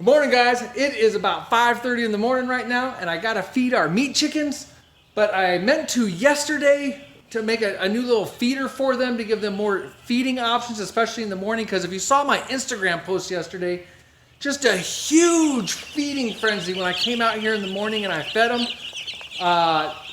Good morning, guys. It is about 5:30 in the morning right now, and I gotta feed our meat chickens. But I meant to yesterday to make a new little feeder for them to give them more feeding options, especially in the morning. Because if you saw my Instagram post yesterday, just a huge feeding frenzy when I came out here in the morning and I fed them.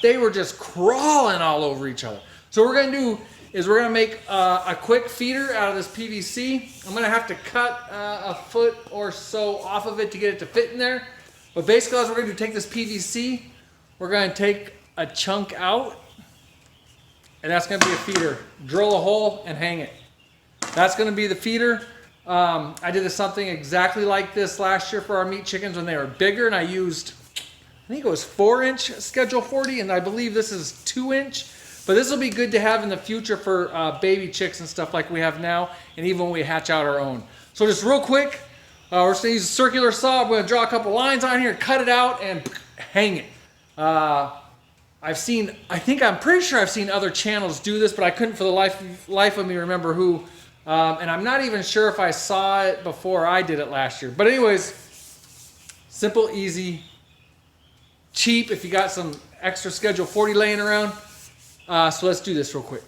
They were just crawling all over each other. So what we're gonna do is we're gonna make a quick feeder out of this PVC. I'm gonna have to cut a foot or so off of it to get it to fit in there. But basically, as we're gonna do, take this PVC, we're gonna take a chunk out, and that's gonna be a feeder. Drill a hole and hang it. That's gonna be the feeder. I did something exactly like this last year for our meat chickens when they were bigger, and I used, I think it was 4-inch Schedule 40, and I believe this is 2-inch. But this will be good to have in the future for baby chicks and stuff like we have now, and even when we hatch out our own. So just real quick, we're just gonna use a circular saw. I'm gonna draw a couple lines on here, cut it out, and hang it. I'm pretty sure I've seen other channels do this, but I couldn't for the life of me remember who. And I'm not even sure if I saw it before I did it last year. But anyways, simple, easy, cheap if you got some extra Schedule 40 laying around. So let's do this real quick.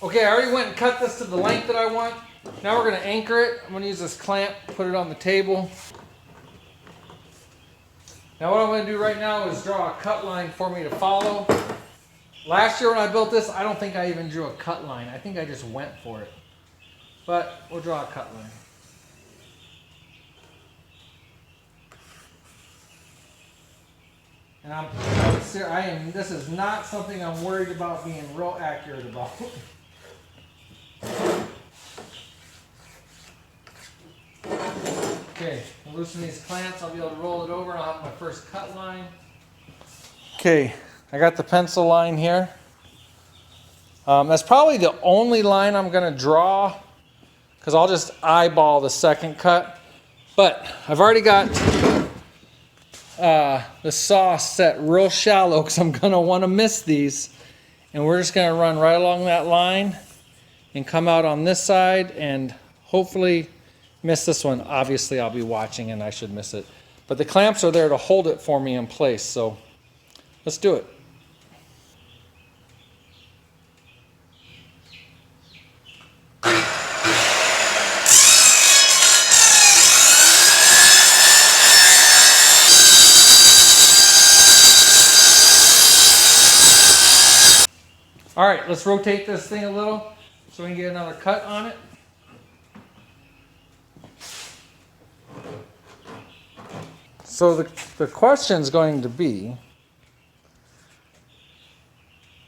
Okay, I already went and cut this to the length that I want. Now we're going to anchor it. I'm going to use this clamp, put it on the table. Now what I'm going to do right now is draw a cut line for me to follow. Last year when I built this, I don't think I even drew a cut line. I think I just went for it. But we'll draw a cut line. And this is not something I'm worried about being real accurate about. Okay, I'll loosen these clamps. I'll be able to roll it over and I'll have my first cut line. Okay, I got the pencil line here. That's probably the only line I'm going to draw because I'll just eyeball the second cut. But I've already got the saw set real shallow because I'm going to want to miss these. And we're just going to run right along that line and come out on this side and hopefully miss this one. Obviously, I'll be watching and I should miss it. But the clamps are there to hold it for me in place. So let's do it. All right, let's rotate this thing a little so we can get another cut on it. So the question is going to be,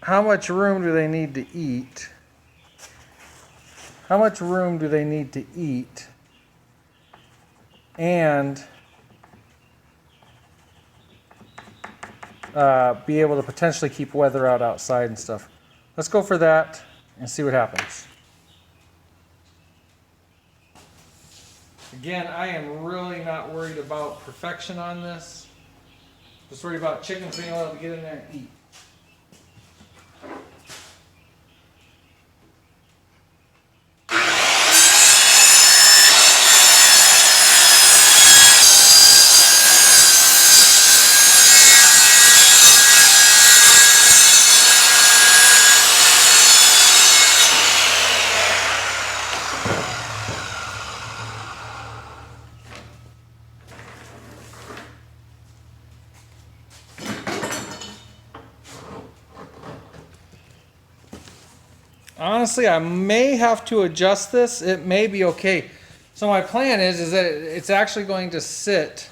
how much room do they need to eat? How much room do they need to eat? And be able to potentially keep weather out outside and stuff. Let's go for that and see what happens. Again, I am really not worried about perfection on this. Just worried about chickens being able to get in there and eat. Honestly, I may have to adjust this. It may be okay. So my plan is that it's actually going to sit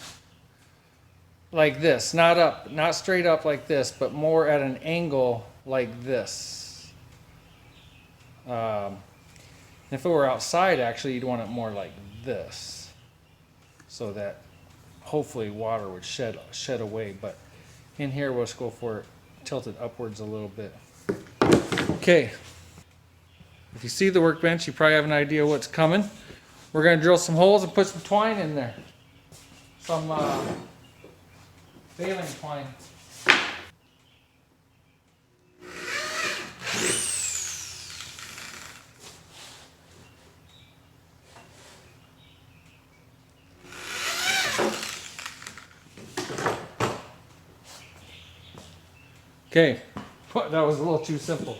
like this, not up, not straight up like this, but more at an angle like this. If it were outside, actually, you'd want it more like this, so that hopefully water would shed away. But in here, we'll just go for it tilted upwards a little bit. Okay. If you see the workbench, you probably have an idea what's coming. We're going to drill some holes and put some twine in there. Some baling twine. Okay, that was a little too simple.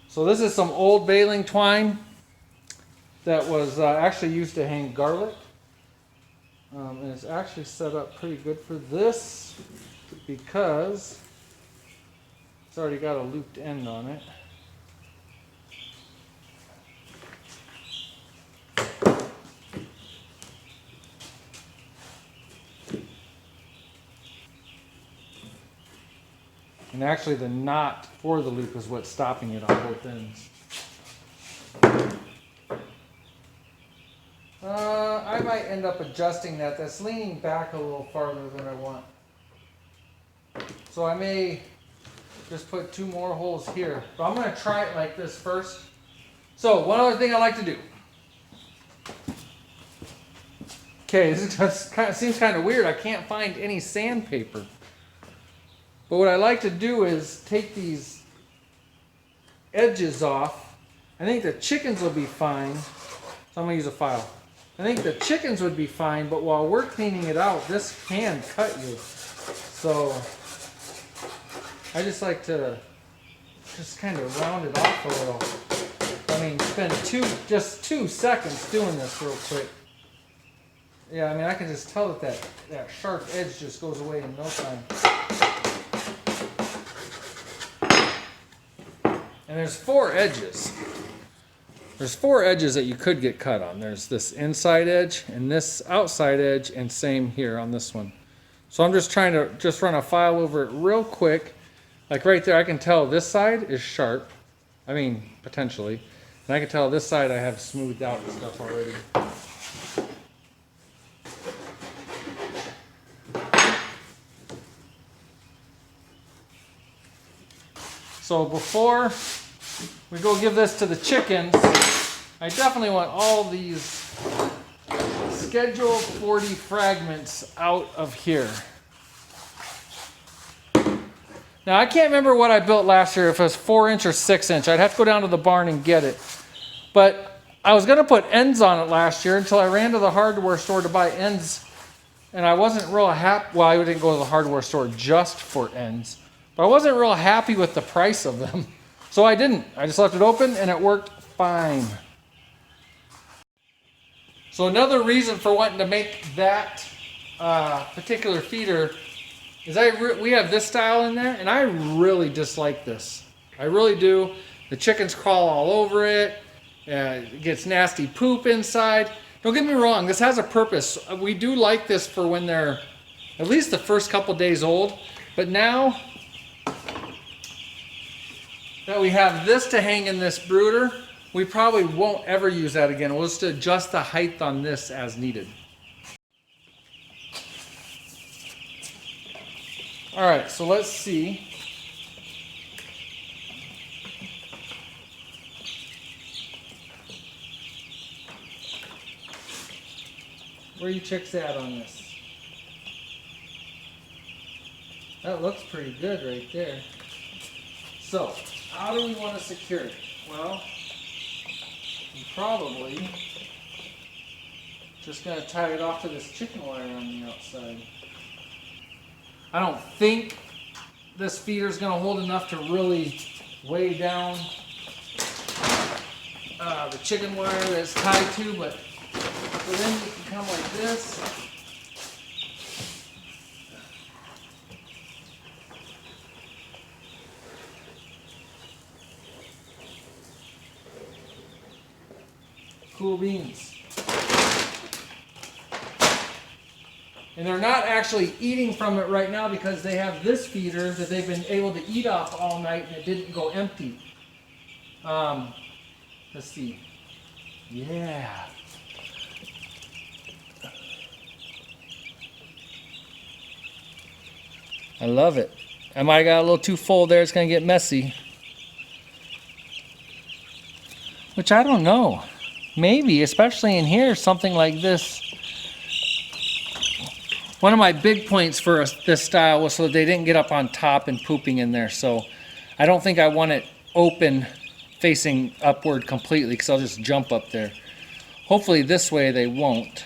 So this is some old baling twine that was actually used to hang garlic. And it's actually set up pretty good for this because it's already got a looped end on it. And actually the knot for the loop is what's stopping it on both ends. I might end up adjusting that. That's leaning back a little farther than I want. So I may just put 2 more holes here. But I'm going to try it like this first. So one other thing I like to do. Okay, this just seems kind of weird. I can't find any sandpaper. But what I like to do is take these edges off. I think the chickens will be fine. So I'm going to use a file. I think the chickens would be fine, but while we're cleaning it out, this can cut you. So I just like to just kind of round it off a little. I mean, spend just 2 seconds doing this real quick. Yeah, I mean, I can just tell that sharp edge just goes away in no time. And there's 4 edges. There's 4 edges that you could get cut on. There's this inside edge and this outside edge, and same here on this one. So I'm just trying to just run a file over it real quick. Like right there, I can tell this side is sharp. I mean, potentially. And I can tell this side I have smoothed out and stuff already. So before we go give this to the chickens, I definitely want all these Schedule 40 fragments out of here. Now I can't remember what I built last year, if it was 4-inch or 6-inch. I'd have to go down to the barn and get it. But I was going to put ends on it last year until I ran to the hardware store to buy ends. And I wasn't real happy. Well, I didn't go to the hardware store just for ends. But I wasn't real happy with the price of them. So I didn't. I just left it open and it worked fine. So another reason for wanting to make that particular feeder is we have this style in there, and I really dislike this. I really do. The chickens crawl all over it. It gets nasty poop inside. Don't get me wrong, this has a purpose. We do like this for when they're at least the first couple days old. But now that we have this to hang in this brooder, we probably won't ever use that again. We'll just adjust the height on this as needed. All right, so let's see. Where are you chicks at on this? That looks pretty good right there. So, how do we want to secure it? Well, I'm probably just going to tie it off to this chicken wire on the outside. I don't think this feeder is going to hold enough to really weigh down the chicken wire that it's tied to, but so then you can come like this. Cool beans. And they're not actually eating from it right now because they have this feeder that they've been able to eat off all night and it didn't go empty. Let's see. Yeah. I love it. I might have got a little too full there. It's going to get messy. Which I don't know. Maybe, especially in here, something like this. One of my big points for this style was so that they didn't get up on top and pooping in there. So I don't think I want it open facing upward completely because I'll just jump up there. Hopefully this way they won't.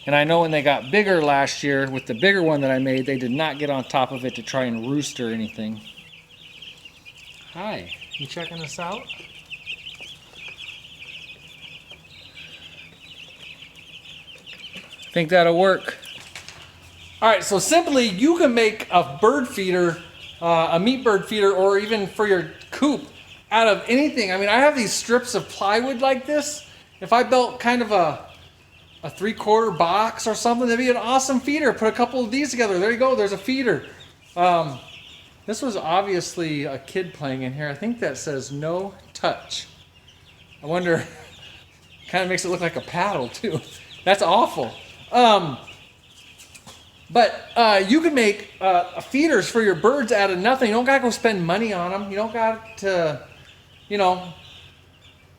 And I know when they got bigger last year, with the bigger one that I made, they did not get on top of it to try and roost or anything. Hi, you checking this out? Think that'll work. All right, so simply you can make a bird feeder, a meat bird feeder, or even for your coop out of anything. I mean, I have these strips of plywood like this. If I built kind of a 3/4 box or something, that'd be an awesome feeder. Put a couple of these together. There you go, there's a feeder. This was obviously a kid playing in here. I think that says no touch. I wonder, kind of makes it look like a paddle too. That's awful. But you can make feeders for your birds out of nothing. You don't got to go spend money on them. You don't got to,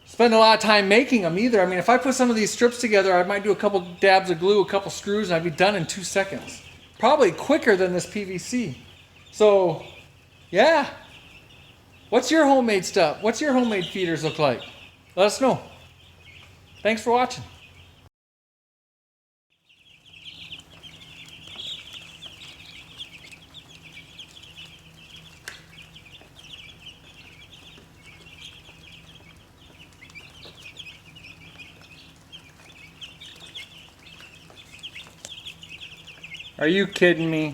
spend a lot of time making them either. I mean, if I put some of these strips together, I might do a couple dabs of glue, a couple screws, and I'd be done in 2 seconds. Probably quicker than this PVC. So, yeah. What's your homemade stuff? What's your homemade feeders look like? Let us know. Thanks for watching. Are you kidding me?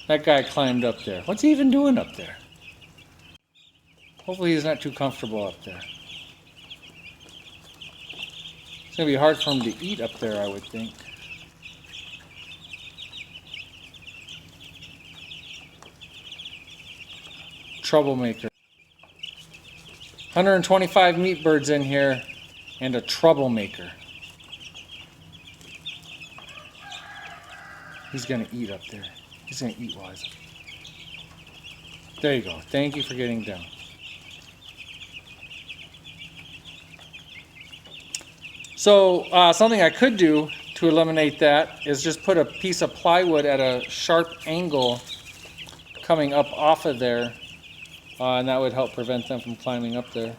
That guy climbed up there. What's he even doing up there? Hopefully he's not too comfortable up there. It's going to be hard for him to eat up there, I would think. Troublemaker. 125 meat birds in here and a troublemaker. He's going to eat up there. He's going to eat wise. There you go. Thank you for getting down. So something I could do to eliminate that is just put a piece of plywood at a sharp angle coming up off of there, and that would help prevent them from climbing up there.